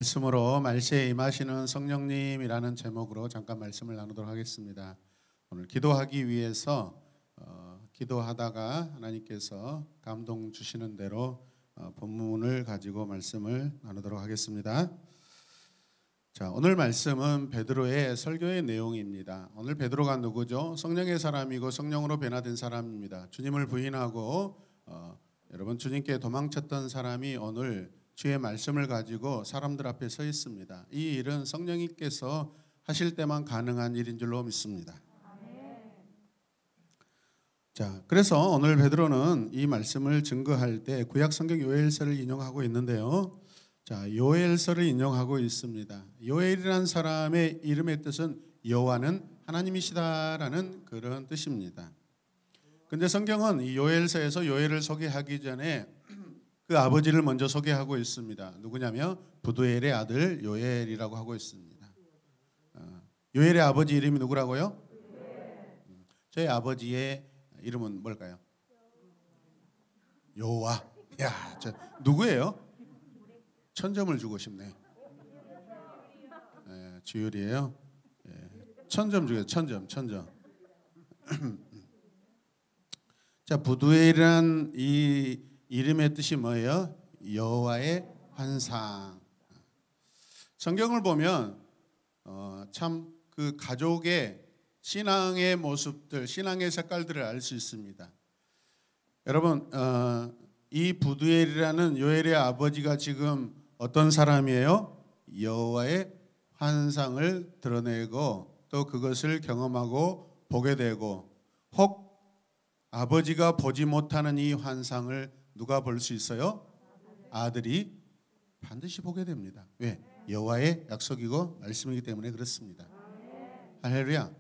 말씀으로 말세에 임하시는 성령님이라는 제목으로 잠깐 말씀을 나누도록 하겠습니다. 오늘 기도하기 위해서 기도하다가 하나님께서 감동 주시는 대로 본문을 가지고 말씀을 나누도록 하겠습니다. 자, 오늘 말씀은 베드로의 설교의 내용입니다. 오늘 베드로가 누구죠? 성령의 사람이고 성령으로 변화된 사람입니다. 주님을 부인하고 여러분 주님께 도망쳤던 사람이 오늘 주의 말씀을 가지고 사람들 앞에 서 있습니다. 이 일은 성령님께서 하실 때만 가능한 일인 줄로 믿습니다. 자, 그래서 오늘 베드로는 이 말씀을 증거할 때 구약 성경 요엘서를 인용하고 있는데요. 자, 요엘서를 인용하고 있습니다. 요엘이라는 사람의 이름의 뜻은 여호와는 하나님이시다라는 그런 뜻입니다. 근데 성경은 이 요엘서에서 요엘을 소개하기 전에 그 아버지를 먼저 소개하고 있습니다. 누구냐면 부두엘의 아들 요엘이라고 하고 있습니다. 요엘의 아버지 이름이 누구라고요? 저희 아버지의 이름은 뭘까요? 여호와. 야, 저 누구예요? 천점을 주고 싶네. 주율이에요. 천점 주세요. 천점. 자, 부두엘이란 이 이름의 뜻이 뭐예요? 여호와의 환상. 성경을 보면 참 그 가족의 신앙의 모습들, 신앙의 색깔들을 알 수 있습니다. 여러분, 이 부두엘이라는 요엘의 아버지가 지금 어떤 사람이에요? 여호와의 환상을 드러내고 또 그것을 경험하고 보게 되고, 혹 아버지가 보지 못하는 이 환상을 누가 볼 수 있어요? 아들이 반드시 보게 됩니다. 왜? 여호와의 약속이고 말씀이기 때문에 그렇습니다. 할렐루야.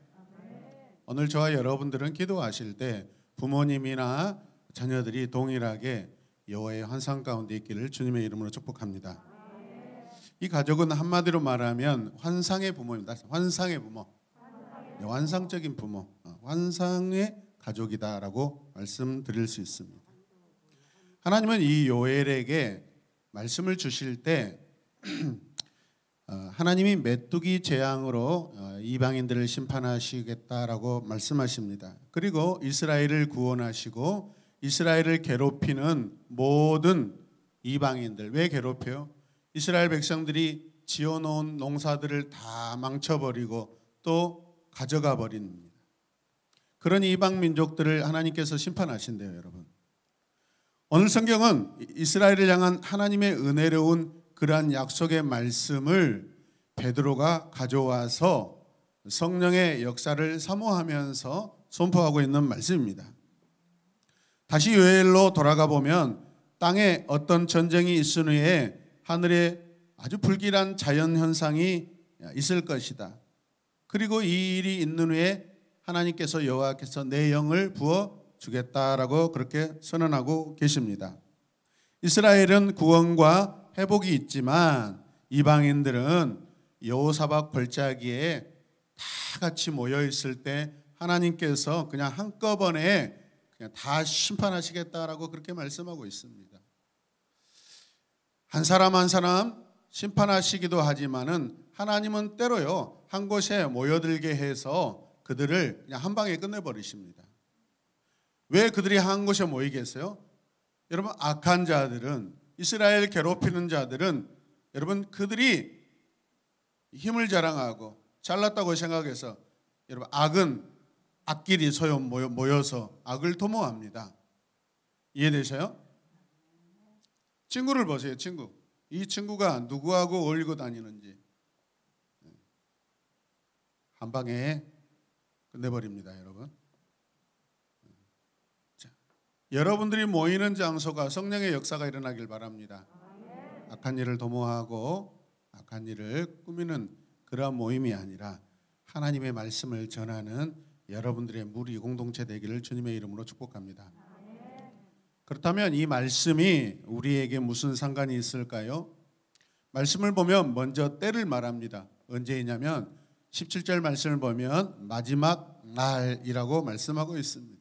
오늘 저와 여러분들은 기도하실 때 부모님이나 자녀들이 동일하게 여호와의 환상 가운데 있기를 주님의 이름으로 축복합니다. 이 가족은 한마디로 말하면 환상의 부모입니다. 환상의 부모, 환상적인 부모, 환상의 가족이다라고 말씀드릴 수 있습니다. 하나님은 이 요엘에게 말씀을 주실 때 하나님이 메뚜기 재앙으로 이방인들을 심판하시겠다라고 말씀하십니다. 그리고 이스라엘을 구원하시고 이스라엘을 괴롭히는 모든 이방인들, 왜 괴롭혀요? 이스라엘 백성들이 지어놓은 농사들을 다 망쳐버리고 또 가져가 버립니다. 그런 이방 민족들을 하나님께서 심판하신대요, 여러분. 오늘 성경은 이스라엘을 향한 하나님의 은혜로운 그러한 약속의 말씀을 베드로가 가져와서 성령의 역사를 사모하면서 선포하고 있는 말씀입니다. 다시 요엘로 돌아가 보면 땅에 어떤 전쟁이 있은 후에 하늘에 아주 불길한 자연현상이 있을 것이다. 그리고 이 일이 있는 후에 하나님께서 여호와께서 내 영을 부어 주겠다라고 그렇게 선언하고 계십니다. 이스라엘은 구원과 회복이 있지만 이방인들은 여호사밧 골짜기에 다 같이 모여 있을 때 하나님께서 그냥 한꺼번에 그냥 다 심판하시겠다라고 그렇게 말씀하고 있습니다. 한 사람 한 사람 심판하시기도 하지만은 하나님은 때로요 한 곳에 모여들게 해서 그들을 그냥 한 방에 끝내버리십니다. 왜 그들이 한 곳에 모이게 했어요? 여러분, 악한 자들은, 이스라엘 괴롭히는 자들은 여러분 그들이 힘을 자랑하고 잘났다고 생각해서 여러분 악은 악끼리 소요 모여서 악을 도모합니다. 이해되셔요? 친구를 보세요. 친구. 이 친구가 누구하고 어울리고 다니는지 한 방에 끝내버립니다, 여러분. 자, 여러분들이 모이는 장소가 성령의 역사가 일어나길 바랍니다. 악한 일을 도모하고 악한 일을 꾸미는 그러한 모임이 아니라 하나님의 말씀을 전하는 여러분들의 무리 공동체 되기를 주님의 이름으로 축복합니다. 그렇다면 이 말씀이 우리에게 무슨 상관이 있을까요? 말씀을 보면 먼저 때를 말합니다. 언제이냐면 17절 말씀을 보면 마지막 날이라고 말씀하고 있습니다.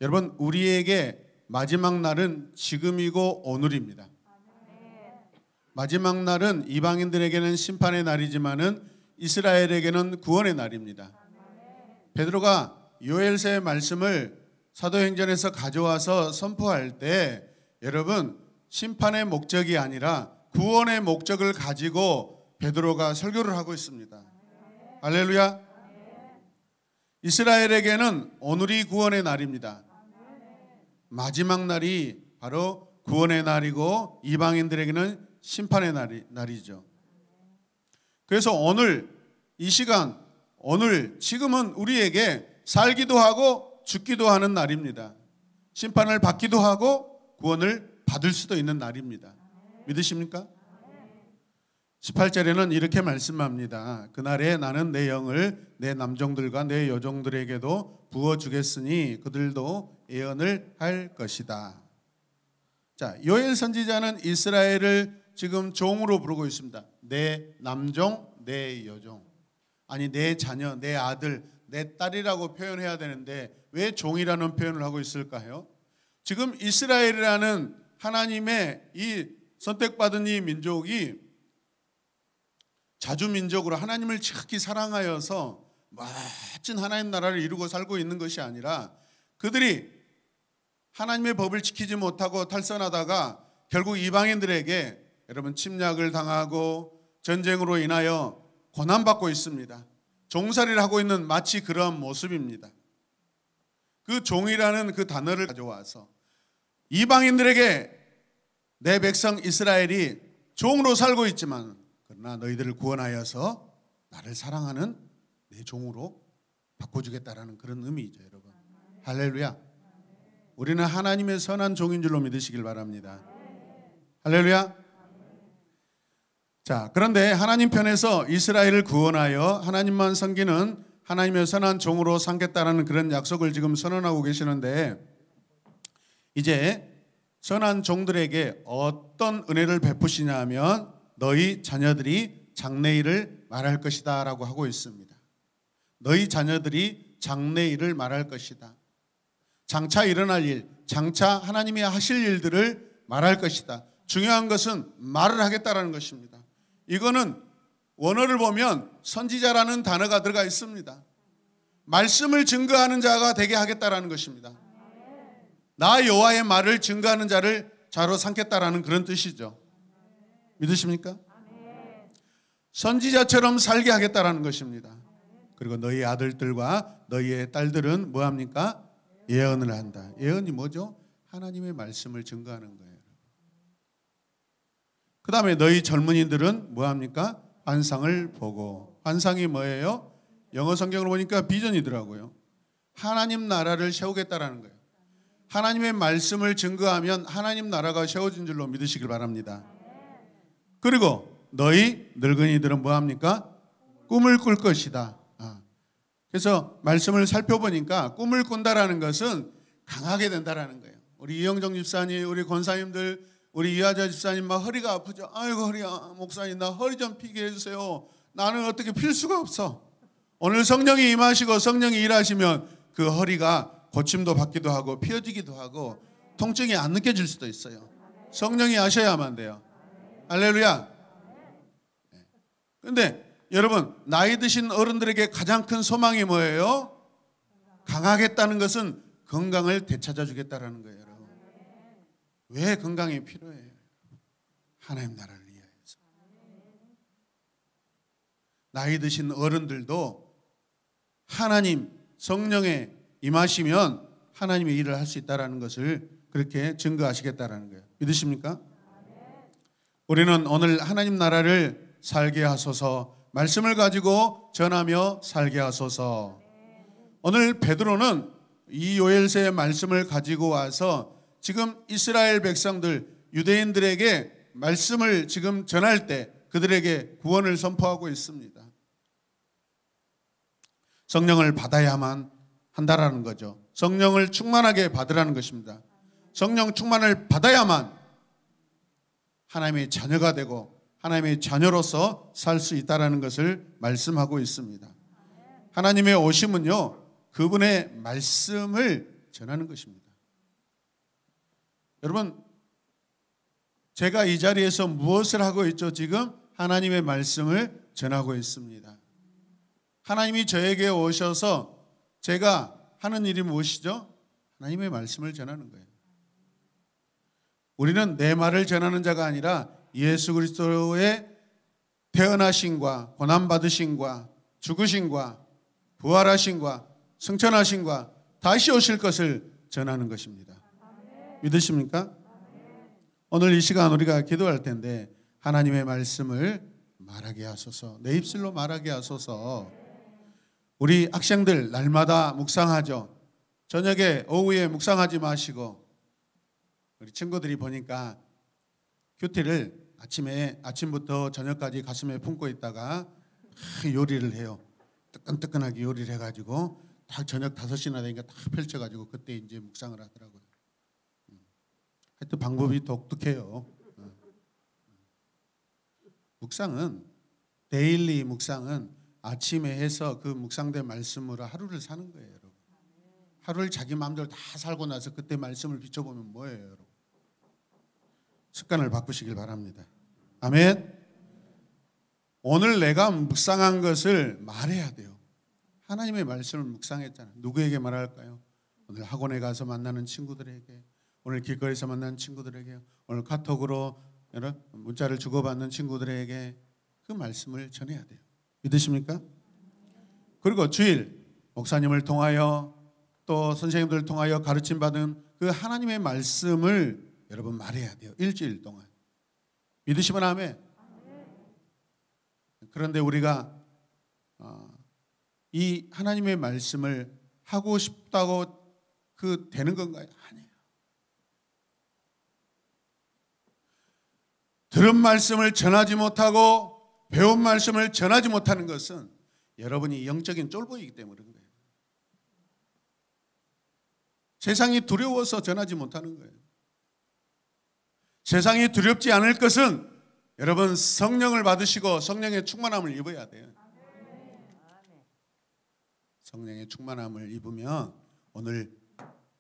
여러분, 우리에게 마지막 날은 지금이고 오늘입니다. 마지막 날은 이방인들에게는 심판의 날이지만은 이스라엘에게는 구원의 날입니다. 베드로가 요엘서의 말씀을 사도행전에서 가져와서 선포할 때 여러분 심판의 목적이 아니라 구원의 목적을 가지고 베드로가 설교를 하고 있습니다. 할렐루야. 이스라엘에게는 오늘이 구원의 날입니다. 마지막 날이 바로 구원의 날이고 이방인들에게는 심판의 날이죠. 그래서 오늘 이 시간 오늘 지금은 우리에게 살기도 하고 죽기도 하는 날입니다. 심판을 받기도 하고 구원을 받을 수도 있는 날입니다. 믿으십니까? 18절에는 이렇게 말씀합니다. 그날에 나는 내 영을 내 남종들과 내 여종들에게도 부어주겠으니 그들도 예언을 할 것이다. 자, 요엘 선지자는 이스라엘을 지금 종으로 부르고 있습니다. 내 남종, 내 여종. 아니 내 자녀, 내 아들, 내 딸이라고 표현해야 되는데 왜 종이라는 표현을 하고 있을까요? 지금 이스라엘이라는 하나님의 이 선택받은 이 민족이 자주민족으로 하나님을 지극히 사랑하여서 멋진 하나님 나라를 이루고 살고 있는 것이 아니라 그들이 하나님의 법을 지키지 못하고 탈선하다가 결국 이방인들에게 여러분 침략을 당하고 전쟁으로 인하여 고난받고 있습니다. 종살이를 하고 있는 마치 그런 모습입니다. 그 종이라는 그 단어를 가져와서 이방인들에게 내 백성 이스라엘이 종으로 살고 있지만 그러나 너희들을 구원하여서 나를 사랑하는 내 종으로 바꿔주겠다라는 그런 의미이죠, 여러분. 할렐루야. 우리는 하나님의 선한 종인 줄로 믿으시길 바랍니다. 할렐루야. 자, 그런데 하나님 편에서 이스라엘을 구원하여 하나님만 섬기는 하나님의 선한 종으로 삼겠다라는 그런 약속을 지금 선언하고 계시는데 이제 선한 종들에게 어떤 은혜를 베푸시냐 하면 너희 자녀들이 장래일을 말할 것이다 라고 하고 있습니다. 너희 자녀들이 장래일을 말할 것이다. 장차 일어날 일, 장차 하나님이 하실 일들을 말할 것이다. 중요한 것은 말을 하겠다라는 것입니다. 이거는 원어를 보면 선지자라는 단어가 들어가 있습니다. 말씀을 증거하는 자가 되게 하겠다라는 것입니다. 나 여호와의 말을 증거하는 자를 자로 삼겠다라는 그런 뜻이죠. 믿으십니까? 선지자처럼 살게 하겠다라는 것입니다. 그리고 너희 아들들과 너희의 딸들은 뭐합니까? 예언을 한다. 예언이 뭐죠? 하나님의 말씀을 증거하는 거예요. 그 다음에 너희 젊은이들은 뭐합니까? 환상을 보고. 환상이 뭐예요? 영어 성경을 보니까 비전이더라고요. 하나님 나라를 세우겠다라는 거예요. 하나님의 말씀을 증거하면 하나님 나라가 세워진 줄로 믿으시길 바랍니다. 그리고 너희 늙은이들은 뭐합니까? 꿈을 꿀 것이다. 그래서 말씀을 살펴보니까 꿈을 꾼다라는 것은 강하게 된다라는 거예요. 우리 이영정 집사님, 우리 권사님들, 우리 이하자 집사님 막 허리가 아프죠. 아이고 허리야, 목사님 나 허리 좀 피게 해주세요. 나는 어떻게 필 수가 없어. 오늘 성령이 임하시고 성령이 일하시면 그 허리가 고침도 받기도 하고 피어지기도 하고 통증이 안 느껴질 수도 있어요. 성령이 하셔야만 돼요. 할렐루야. 그런데 여러분 나이 드신 어른들에게 가장 큰 소망이 뭐예요? 강하겠다는 것은 건강을 되찾아 주겠다라는 거예요. 여러분. 왜 건강이 필요해요? 하나님 나라를 위하여서. 나이 드신 어른들도 하나님 성령의 임하시면 하나님의 일을 할 수 있다는 것을 그렇게 증거하시겠다는 거예요. 믿으십니까? 우리는 오늘 하나님 나라를 살게 하소서, 말씀을 가지고 전하며 살게 하소서. 오늘 베드로는 이 요엘서의 말씀을 가지고 와서 지금 이스라엘 백성들, 유대인들에게 말씀을 지금 전할 때 그들에게 구원을 선포하고 있습니다. 성령을 받아야만 한다라는 거죠. 성령을 충만하게 받으라는 것입니다. 성령 충만을 받아야만 하나님의 자녀가 되고 하나님의 자녀로서 살 수 있다는 것을 말씀하고 있습니다. 하나님의 오심은요, 그분의 말씀을 전하는 것입니다. 여러분, 제가 이 자리에서 무엇을 하고 있죠? 지금 하나님의 말씀을 전하고 있습니다. 하나님이 저에게 오셔서 제가 하는 일이 무엇이죠? 하나님의 말씀을 전하는 거예요. 우리는 내 말을 전하는 자가 아니라 예수 그리스도의 태어나심과 고난받으심과 죽으심과 부활하심과 승천하심과 다시 오실 것을 전하는 것입니다. 믿으십니까? 오늘 이 시간 우리가 기도할 텐데 하나님의 말씀을 말하게 하소서, 내 입술로 말하게 하소서. 우리 학생들 날마다 묵상하죠. 저녁에 오후에 묵상하지 마시고, 우리 친구들이 보니까 큐티를 아침부터 저녁까지 가슴에 품고 있다가 요리를 해요. 뜨끈뜨끈하게 요리를 해가지고 딱 저녁 5시나 되니까 딱 펼쳐가지고 그때 이제 묵상을 하더라고요. 하여튼 방법이 독특해요. 묵상은, 데일리 묵상은 아침에 해서 그 묵상된 말씀으로 하루를 사는 거예요, 여러분. 하루를 자기 마음대로 다 살고 나서 그때 말씀을 비춰보면 뭐예요, 여러분? 습관을 바꾸시길 바랍니다. 아멘. 오늘 내가 묵상한 것을 말해야 돼요. 하나님의 말씀을 묵상했잖아요. 누구에게 말할까요? 오늘 학원에 가서 만나는 친구들에게, 오늘 길거리에서 만나는 친구들에게, 오늘 카톡으로 문자를 주고받는 친구들에게 그 말씀을 전해야 돼요. 믿으십니까? 그리고 주일 목사님을 통하여 또 선생님들을 통하여 가르침받은 그 하나님의 말씀을 여러분 말해야 돼요. 일주일 동안. 믿으시면 아멘. 그런데 우리가 이 하나님의 말씀을 하고 싶다고 되는 건가요? 아니에요. 들은 말씀을 전하지 못하고 배운 말씀을 전하지 못하는 것은 여러분이 영적인 쫄보이기 때문에 그런 거예요. 세상이 두려워서 전하지 못하는 거예요. 세상이 두렵지 않을 것은 여러분 성령을 받으시고 성령의 충만함을 입어야 돼요. 성령의 충만함을 입으면 오늘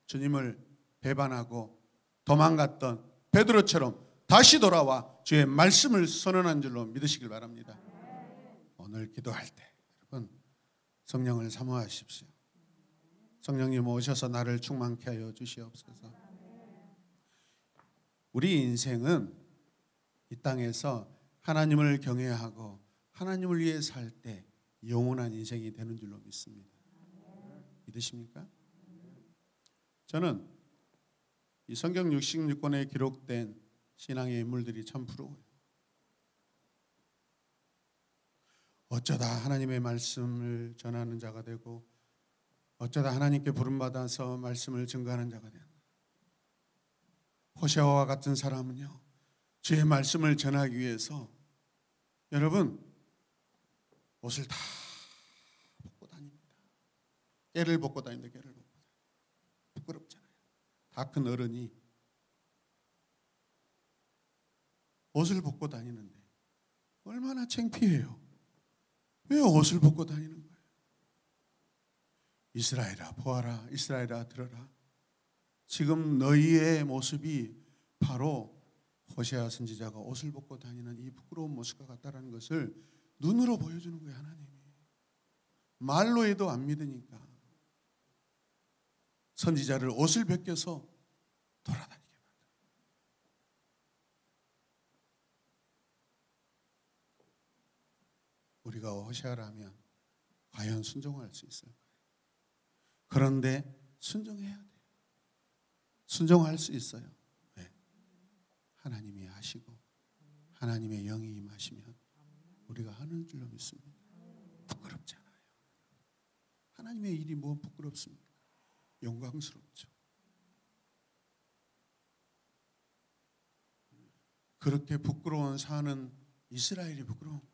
주님을 배반하고 도망갔던 베드로처럼 다시 돌아와 주의 말씀을 선언한 줄로 믿으시길 바랍니다. 오늘 기도할 때 여러분 성령을 사모하십시오. 성령님 오셔서 나를 충만케 하여 주시옵소서. 우리 인생은 이 땅에서 하나님을 경외하고 하나님을 위해 살 때 영원한 인생이 되는 줄로 믿습니다. 믿으십니까? 저는 이 성경 66권에 기록된 신앙의 인물들이 참 부러워요. 어쩌다 하나님의 말씀을 전하는 자가 되고 어쩌다 하나님께 부름받아서 말씀을 증거하는 자가 된다. 호세아와 같은 사람은요, 주의 말씀을 전하기 위해서 여러분 옷을 다 벗고 다닙니다. 깨를 벗고 다닌다. 깨를 벗고 다닌다. 부끄럽잖아요. 다 큰 어른이 옷을 벗고 다니는데 얼마나 창피해요. 왜 옷을 벗고 다니는 거예요? 이스라엘아 보아라, 이스라엘아 들어라. 지금 너희의 모습이 바로 호세아 선지자가 옷을 벗고 다니는 이 부끄러운 모습과 같다라는 것을 눈으로 보여주는 거예요. 하나님이 말로 해도 안 믿으니까 선지자를 옷을 벗겨서 돌아다니게 만들어요. 우리가 호세아라면 과연 순종할 수 있을까요? 그런데 순종해야 돼요. 순종할 수 있어요. 왜? 하나님이 하시고 하나님의 영이 임하시면 우리가 하는 줄로 믿습니다. 부끄럽잖아요. 하나님의 일이 뭐 부끄럽습니까? 영광스럽죠. 그렇게 부끄러운 사는 이스라엘이 부끄러운 거고,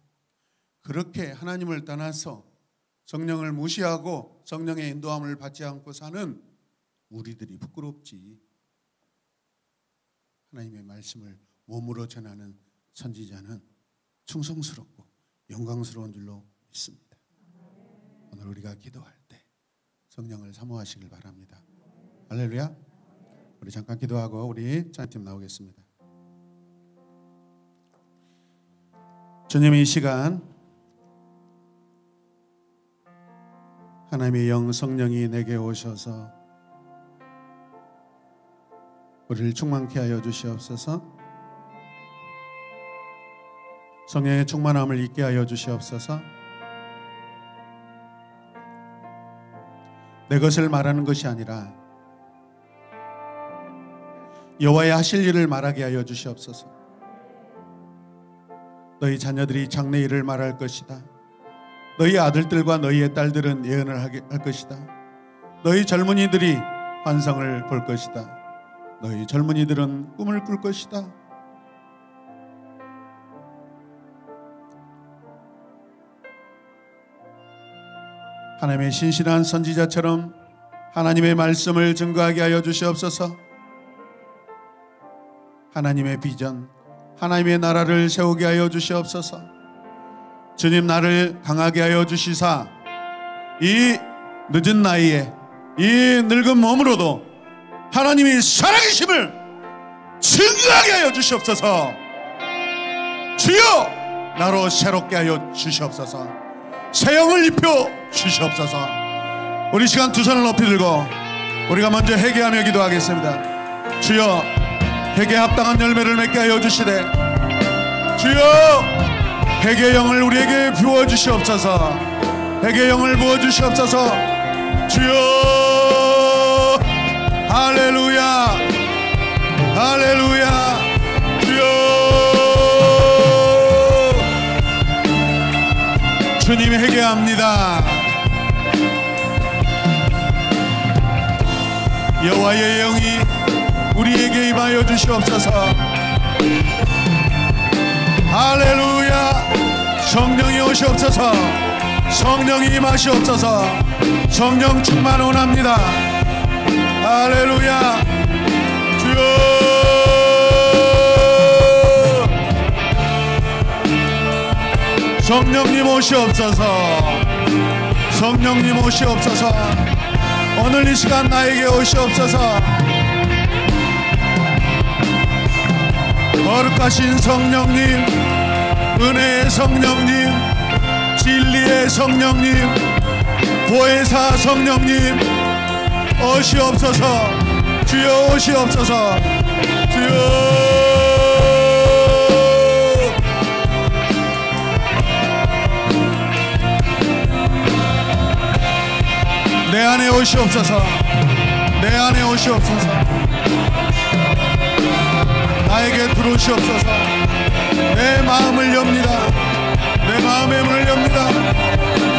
그렇게 하나님을 떠나서 성령을 무시하고 성령의 인도함을 받지 않고 사는 우리들이 부끄럽지. 하나님의 말씀을 몸으로 전하는 선지자는 충성스럽고 영광스러운 줄로 믿습니다. 오늘 우리가 기도할 때 성령을 사모하시길 바랍니다. 할렐루야. 우리 잠깐 기도하고 우리 찬양팀 나오겠습니다. 주님, 이 시간 하나님의 영 성령이 내게 오셔서 우리를 충만케 하여 주시옵소서. 성령의 충만함을 잊게 하여 주시옵소서. 내 것을 말하는 것이 아니라 여호와의 하실 일을 말하게 하여 주시옵소서. 너희 자녀들이 장래일을 말할 것이다. 너희 아들들과 너희의 딸들은 예언을 할 것이다. 너희 젊은이들이 환상을 볼 것이다. 너희 젊은이들은 꿈을 꿀 것이다. 하나님의 신실한 선지자처럼 하나님의 말씀을 증거하게 하여 주시옵소서. 하나님의 비전, 하나님의 나라를 세우게 하여 주시옵소서. 주님, 나를 강하게 하여 주시사 이 늦은 나이에 이 늙은 몸으로도 하나님이 살아계심을 증거하게 하여 주시옵소서. 주여, 나로 새롭게 하여 주시옵소서. 새 영을 입혀 주시옵소서. 우리 시간 두 손을 높이 들고 우리가 먼저 회개하며 기도하겠습니다. 주여, 회개에 합당한 열매를 맺게 하여 주시되 주여, 회개의 영을 우리에게 부어 주시옵소서. 회개의 영을 부어 주시옵소서. 주여, 할렐루야, 할렐루야. 주여, 주님 회개합니다. 여호와의 영이 우리에게 임하여 주시옵소서. 할렐루야. 성령이 오시옵소서. 성령이 임하시옵소서. 성령 충만 원합니다. 할렐루야. 주여, 성령님 오시옵소서. 성령님 오시옵소서. 오늘 이 시간 나에게 오시옵소서. 거룩하신 성령님, 은혜의 성령님, 진리의 성령님, 보혜사 성령님 오시옵소서. 주여 오시옵소서. 주여, 내 안에 오시옵소서. 내 안에 오시옵소서. 나에게 들어오시옵소서. 내 마음을 엽니다. 내 마음의 문을 엽니다.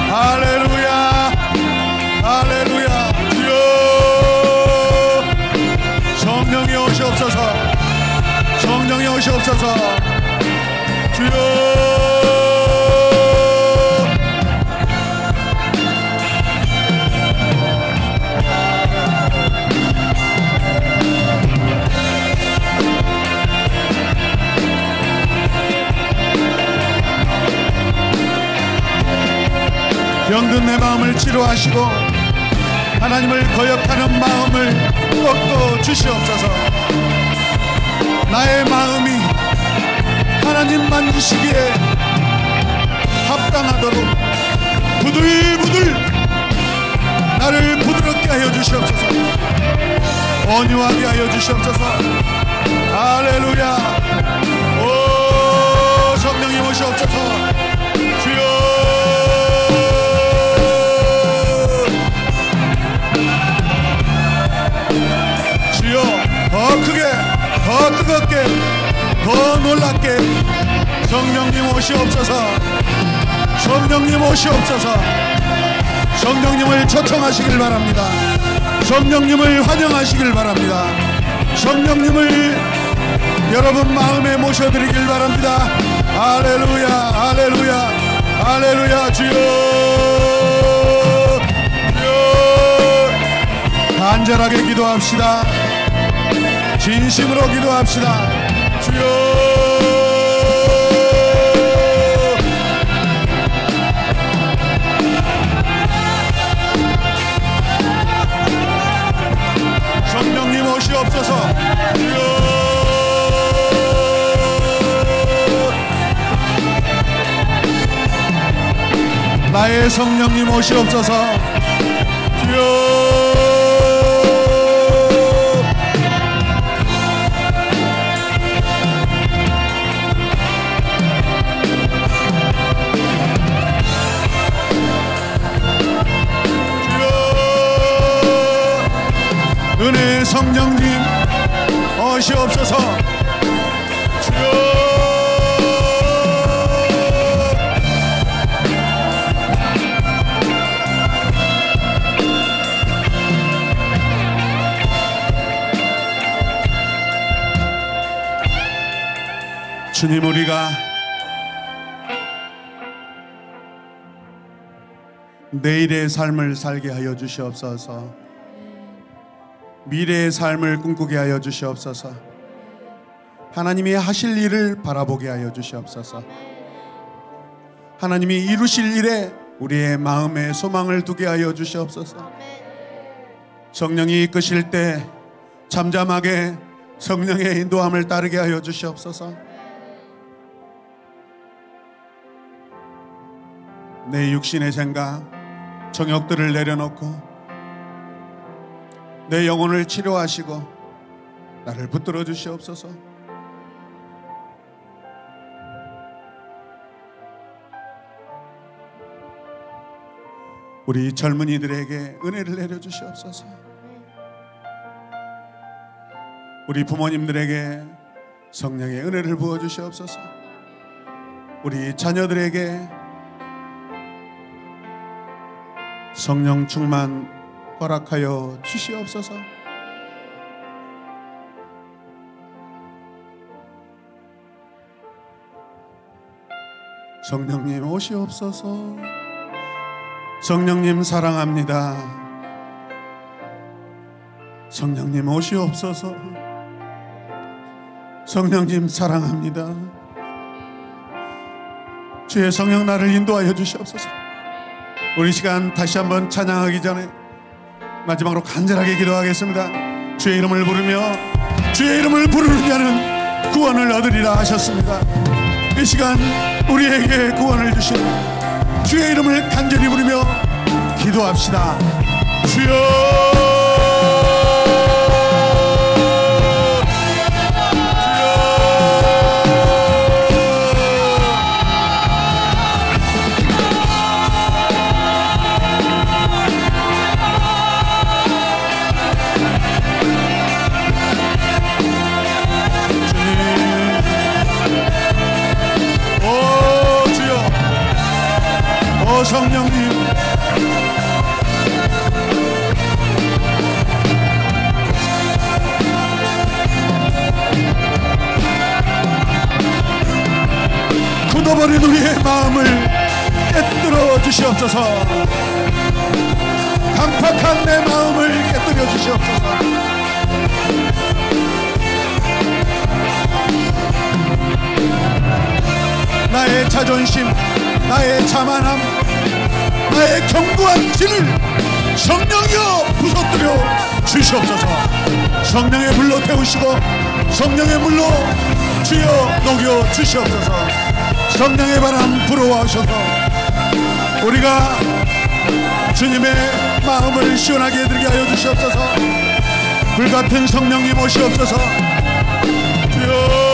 할렐루야, 할렐루야. 주여, 성령이 오시옵소서. 성령이 오시옵소서. 주여, 병든 내 마음을 치료하시고 하나님을 거역하는 마음을 꺾어 주시옵소서. 나의 마음이 하나님 만지시기에 합당하도록 부들부들 나를 부드럽게 하여 주시옵소서. 온유하게 하여 주시옵소서. 할렐루야. 오, 성령님 오시옵소서. 주여, 더 크게, 더 뜨겁게, 더 놀랍게 성령님 오시옵소서. 성령님 오시옵소서. 성령님을 초청하시길 바랍니다. 성령님을 환영하시길 바랍니다. 성령님을 여러분 마음에 모셔드리길 바랍니다. 할렐루야, 할렐루야, 할렐루야. 주여, 주여. 간절하게 기도합시다. 진심으로 기도합시다. 주여, 성령님 오시옵소서. 주여, 나의 성령님 오시옵소서. 주여. 은혜의 성령님 오시옵소서. 주여. 주님, 우리가 내일의 삶을 살게 하여 주시옵소서. 미래의 삶을 꿈꾸게 하여 주시옵소서. 하나님이 하실 일을 바라보게 하여 주시옵소서. 하나님이 이루실 일에 우리의 마음에 소망을 두게 하여 주시옵소서. 성령이 이끄실 때 잠잠하게 성령의 인도함을 따르게 하여 주시옵소서. 내 육신의 생각, 정욕들을 내려놓고 내 영혼을 치료하시고 나를 붙들어 주시옵소서. 우리 젊은이들에게 은혜를 내려 주시옵소서. 우리 부모님들에게 성령의 은혜를 부어 주시옵소서. 우리 자녀들에게 성령 충만 허락하여 주시옵소서. 성령님 오시옵소서. 성령님 사랑합니다. 성령님 오시옵소서. 성령님 사랑합니다. 주의 성령 나를 인도하여 주시옵소서. 우리 시간 다시 한번 찬양하기 전에 마지막으로 간절하게 기도하겠습니다. 주의 이름을 부르며 주의 이름을 부르는 자는 구원을 얻으리라 하셨습니다. 이 시간 우리에게 구원을 주시는 주의 이름을 간절히 부르며 기도합시다. 주여. 성령님, 굳어버린 우리의 마음을 깨뜨려 주시옵소서. 강팍한 내 마음을 깨뜨려 주시옵소서. 나의 자존심, 나의 자만함, 나의 견고한 진을 성령이여 부서뜨려 주시옵소서. 성령의 불로 태우시고 성령의 물로 주여 녹여 주시옵소서. 성령의 바람 불어와오셔서 우리가 주님의 마음을 시원하게 해드리게 하여 주시옵소서. 불같은 성령님 오시옵소서. 주여.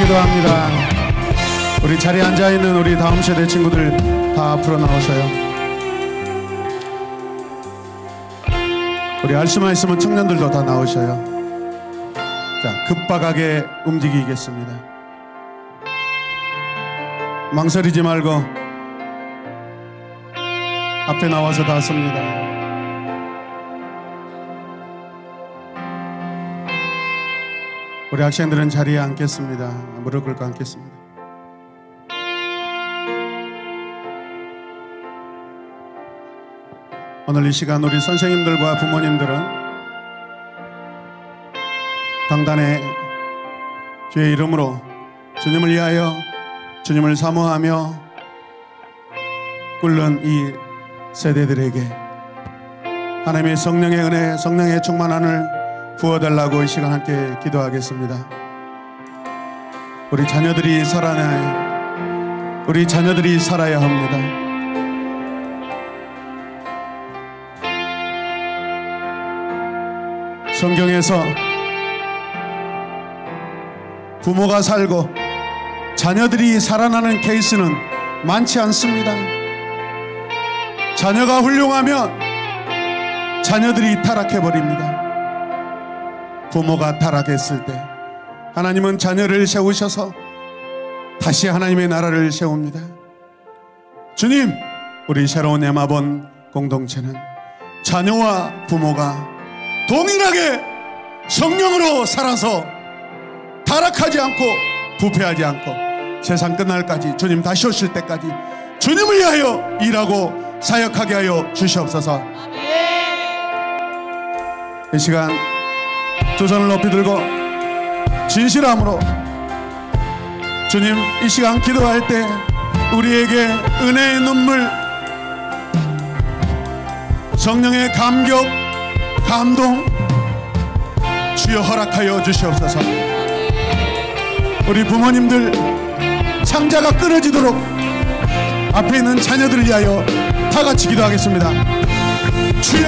기도합니다. 우리 자리에 앉아있는 우리 다음 세대 친구들 다 앞으로 나오셔요. 우리 알 수만 있으면 청년들도 다 나오셔요. 자, 급박하게 움직이겠습니다. 망설이지 말고 앞에 나와서 다 섭니다. 우리 학생들은 자리에 앉겠습니다. 무릎 꿇고 앉겠습니다. 오늘 이 시간 우리 선생님들과 부모님들은 강단에 주의 이름으로 주님을 위하여 주님을 사모하며 꿇는 이 세대들에게 하나님의 성령의 은혜, 성령의 충만함을 부어달라고 이 시간 함께 기도하겠습니다. 우리 자녀들이 살아야 합니다. 성경에서 부모가 살고 자녀들이 살아나는 케이스는 많지 않습니다. 자녀가 훌륭하면 자녀들이 타락해버립니다. 부모가 타락했을 때 하나님은 자녀를 세우셔서 다시 하나님의 나라를 세웁니다. 주님, 우리 새로운 에마본 공동체는 자녀와 부모가 동일하게 성령으로 살아서 타락하지 않고 부패하지 않고 세상 끝날까지, 주님 다시 오실 때까지 주님을 위하여 일하고 사역하게 하여 주시옵소서. 이 시간 두 손을 높이 들고 진실함으로 주님, 이 시간 기도할 때 우리에게 은혜의 눈물, 성령의 감격, 감동 주여 허락하여 주시옵소서. 우리 부모님들 상자가 끊어지도록 앞에 있는 자녀들을 위하여 다 같이 기도하겠습니다. 주여!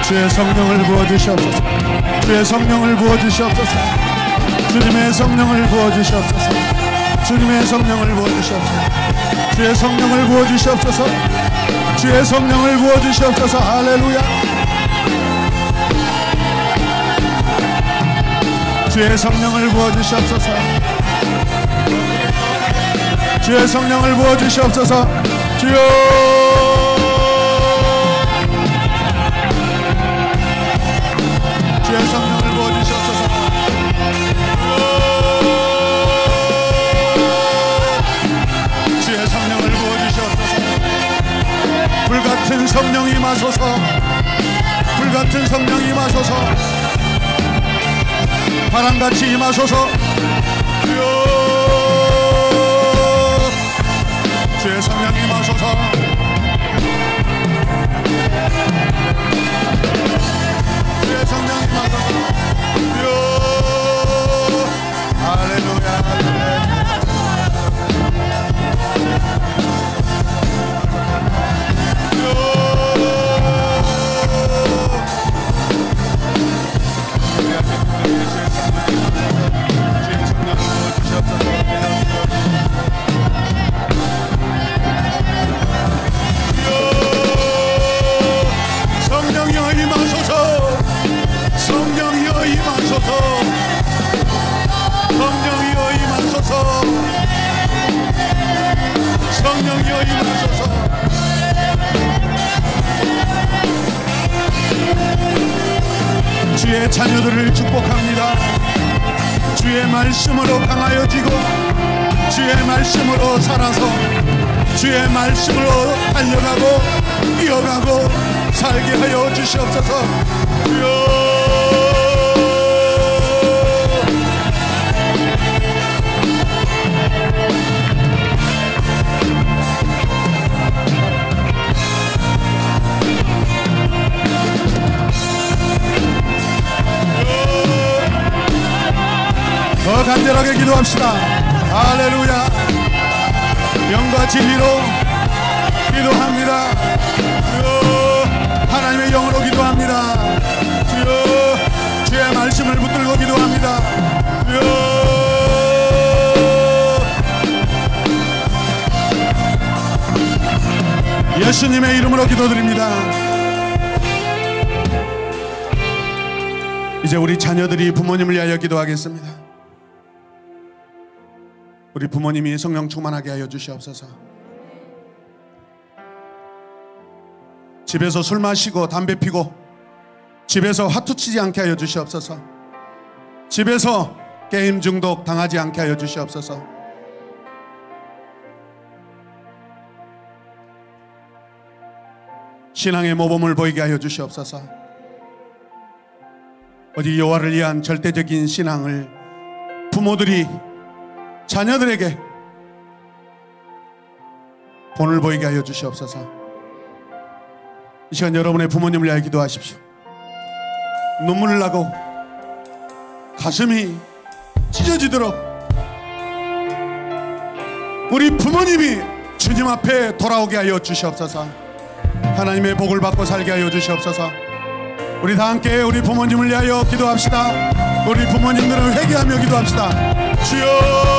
주의 성령을 부어주시옵소서. 주의 성령을 부어주시옵소서. 주님의 성령을 부어주시옵소서. 주님의 성령을 부어주시옵소서. 주의 성령을 부어주시옵소서. 주의 성령을 부어주시옵소서. 할렐루야. 주의 성령을 부어주시옵소서. 주의 성령을 부어주시옵소서. 주여, 주의 성령을 부어주시옵소서. 주의 성령을 부어주시옵소서. 불같은 성령이 임하소서. 불같은 성령이 임하소서. 바람같이 임하소서. 주여, 주의 성령이 임하소서. 주의 성령이 임하소서. 할렐루야. 성령이여 임하소서. 성령이여 임하소서. 성령이여 임하소서. 성령이여 임하소서. 주의 자녀들을 축복합니다. 주의 말씀으로 강하여지고 주의 말씀으로 살아서 주의 말씀으로 달려가고 뛰어가고 살게 하여 주시옵소서. 주여, 더 간절하게 기도합시다. 할렐루야. 영과 진리로 기도합니다. 주여, 하나님의 영으로 기도합니다. 주여, 주의 말씀을 붙들고 기도합니다. 주여, 예수님의 이름으로 기도드립니다. 이제 우리 자녀들이 부모님을 위하여 기도하겠습니다. 우리 부모님이 성령 충만하게 하여 주시옵소서. 집에서 술 마시고 담배 피고 집에서 화투 치지 않게 하여 주시옵소서. 집에서 게임 중독 당하지 않게 하여 주시옵소서. 신앙의 모범을 보이게 하여 주시옵소서. 오직 여호와를 위한 절대적인 신앙을 부모들이 자녀들에게 본을 보이게 하여 주시옵소서. 이 시간 여러분의 부모님을 위하여 기도하십시오. 눈물을 나고 가슴이 찢어지도록 우리 부모님이 주님 앞에 돌아오게 하여 주시옵소서. 하나님의 복을 받고 살게 하여 주시옵소서. 우리 다 함께 우리 부모님을 위하여 기도합시다. 우리 부모님들은 회개하며 기도합시다. 주여,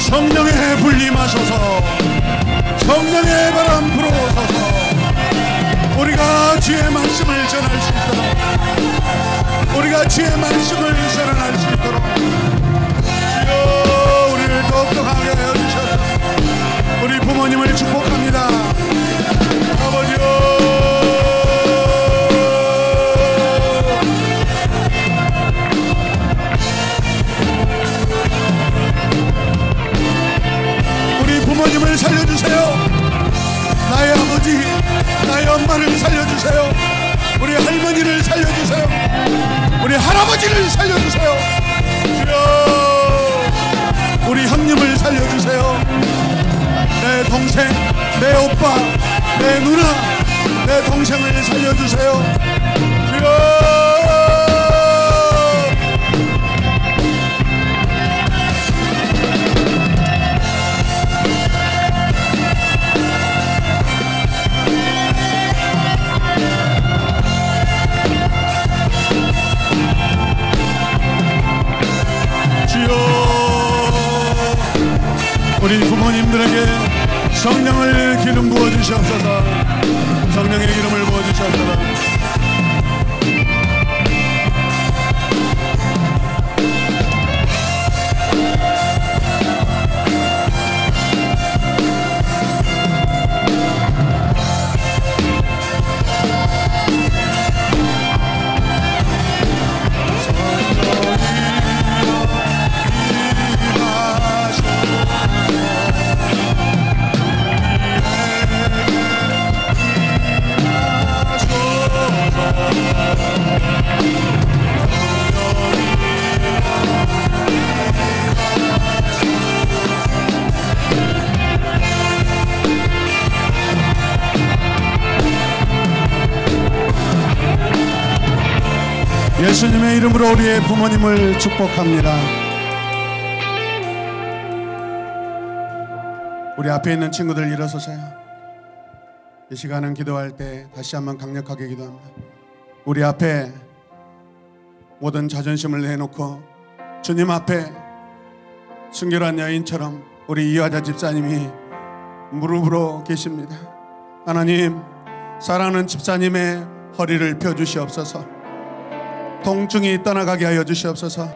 성령의 불 임하소서. 성령의 바람 불어오소서. 우리가 주의 말씀을 전할 수 있도록, 우리가 주의 말씀을 전할 수 있도록 주여, 우리를 더욱더 강하게 하여 주셔서 우리 부모님을 축복합니다. 아버지요, 부모님을 살려주세요. 나의 아버지, 나의 엄마를 살려주세요. 우리 할머니를 살려주세요. 우리 할아버지를 살려주세요. 주여, 우리 형님을 살려주세요. 내 동생, 내 오빠, 내 누나, 내 동생을 살려주세요. 주여, 우리 부모님들에게 성령을 기름 부어주시옵소서. 성령의 기름을 부어주시옵소서. 예수님의 이름으로 우리의 부모님을 축복합니다. 우리 앞에 있는 친구들 일어서세요. 이 시간은 기도할 때 다시 한번 강력하게 기도합니다. 우리 앞에 모든 자존심을 내놓고 주님 앞에 순결한 여인처럼 우리 이화자 집사님이 무릎으로 계십니다. 하나님, 사랑하는 집사님의 허리를 펴주시옵소서. 통증이 떠나가게 하여 주시옵소서.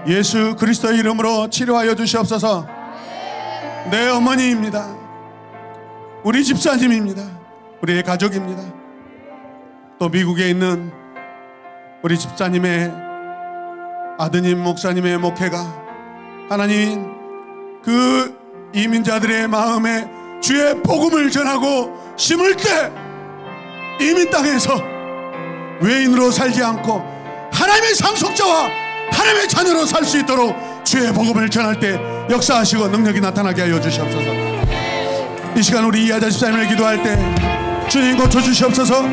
예수 그리스도의 이름으로 치료하여 주시옵소서. 내 어머니입니다. 우리 집사님입니다. 우리의 가족입니다. 또 미국에 있는 우리 집사님의 아드님 목사님의 목회가 하나님 그 이민자들의 마음에 주의 복음을 전하고 심을 때 이민 땅에서 외인으로 살지 않고 하나님의 상속자와 하나님의 자녀로 살 수 있도록 주의 복음을 전할 때 역사하시고 능력이 나타나게 하여 주시옵소서. 이 시간 우리 이하자 집사님을 기도할 때 주님 고쳐주시옵소서.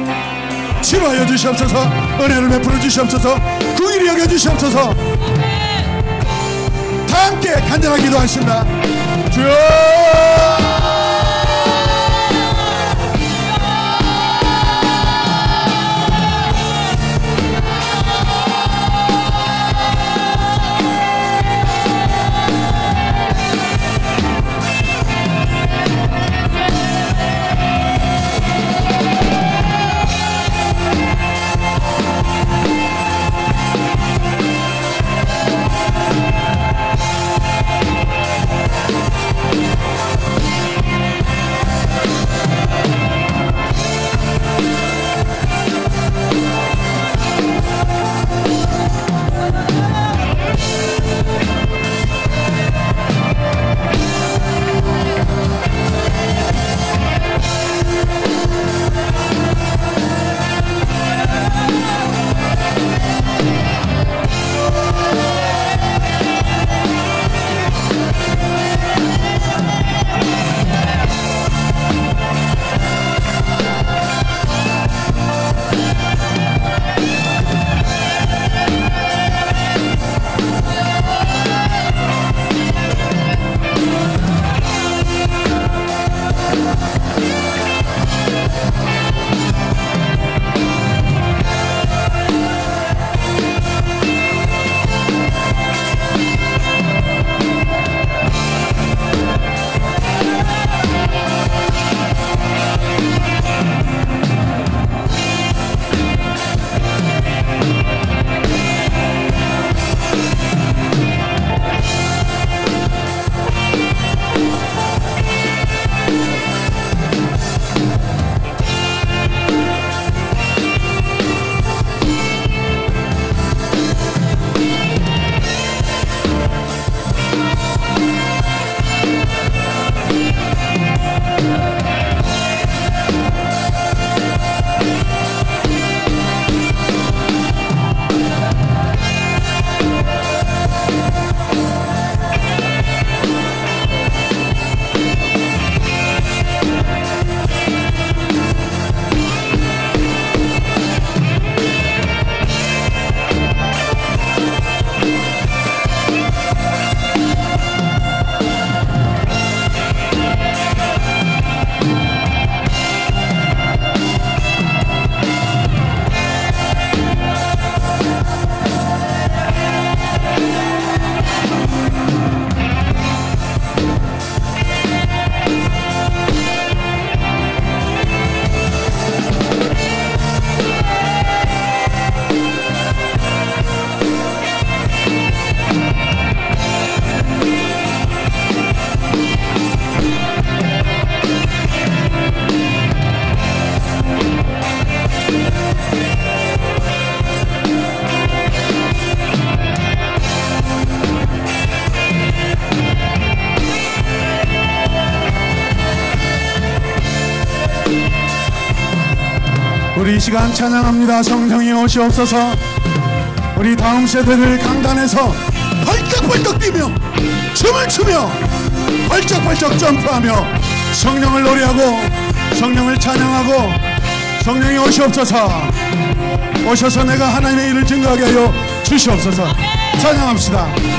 치료하여 주시옵소서. 은혜를 베풀어 주시옵소서. 긍휼히 여겨 주시옵소서. 다 함께 간절하게 기도하신다. 주여 우리 이 시간 찬양합니다. 성령이 오시옵소서. 우리 다음 세대를 강단에서 벌떡벌떡 뛰며 춤을 추며 벌쩍벌쩍 점프하며 성령을 노래하고 성령을 찬양하고 성령이 오시옵소서. 오셔서 내가 하나님의 일을 증거하게 하여 주시옵소서. 찬양합시다.